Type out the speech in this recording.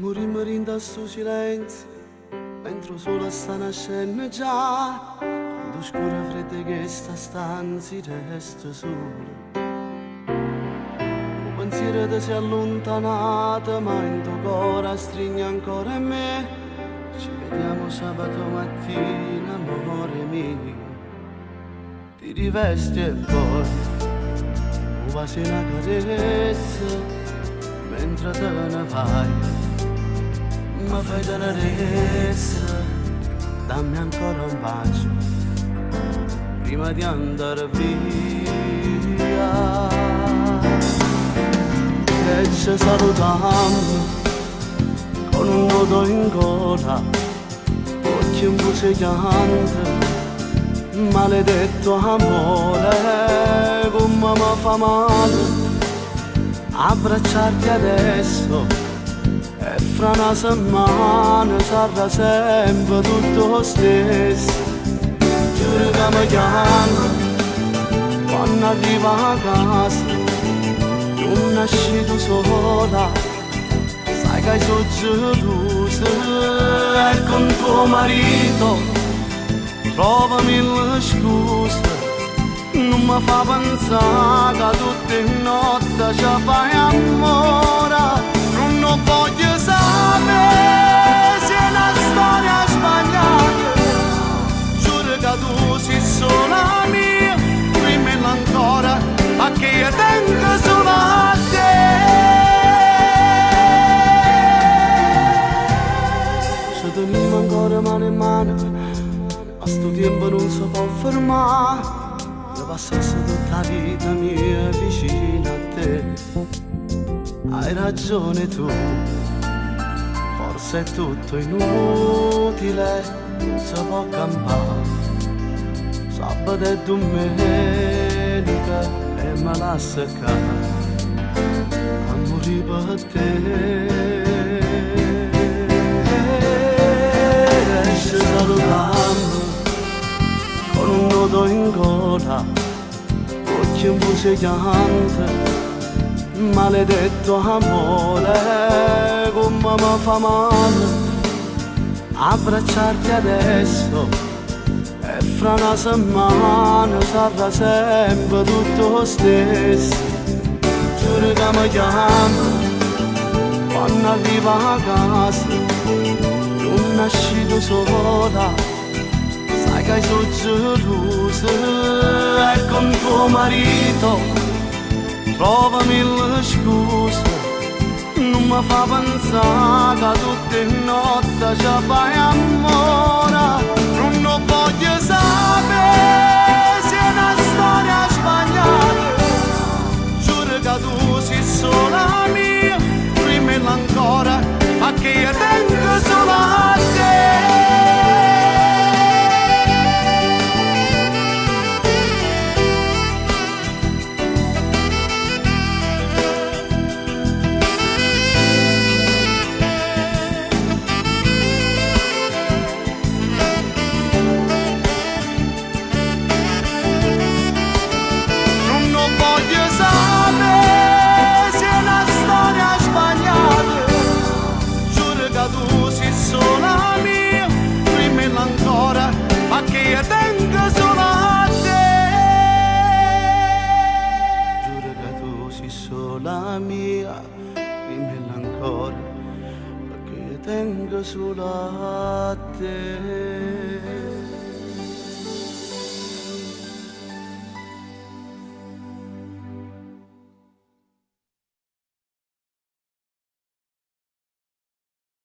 morimmo in sto silenzio, mentre solo sta nascendo già, quando scura fredda che sta stanza resta sola. Il pensiero ti si è allontanato, ma in tuo cuore stringe ancora me. Ci vediamo sabato mattina, amore mio. Ti rivesti e poi quasi una carezza, mentre te ne vai, mi fai tenerezza, dammi ancora un bacio, prima di andare via. E ci salutiamo, con un nodo in gola, occhi musicante, maledetto amore, come mi fa male abbracciarti adesso, e fra una settimana sarà sempre tutto lo stesso. Giuro che mi chiama quando arriva a casa, non nasci tu sola, sai che sono gelosa, e con tuo marito trova mille scuse, non mi fa pensare che tutte le notti ci fai amore. Non voglio sapere se è una storia sbagliata, giuro che tu sei sola mia, rimmela ancora, perché io tengo solo a te. Se teniamo ancora mano in mano, a sto tempo non si può fermare, io passassi tutta la vita mia vicino a te. Hai ragione tu, forse è tutto inutile, non si può campare, sabato e domenica e me la seccare, a morire per te. Esce salutando, con un nodo in gola, occhi musicante, maledetto amore, come mi fa male abbracciarti adesso, e fra una settimana sarà sempre tutto lo stesso. Giuro che mi chiama quando arriva a casa, non nasci tu sola, sai che sono gelosa, e con tuo marito trova mille scuse, non mi fa pensare che tutte le notti ci fai amore. Non voglio sapere se è una storia sbagliata, giuro che tu sei sola mia, rimmela ancora, perché io tengo solo a te. La mia, rimmela ancora, perché tengo solo a te.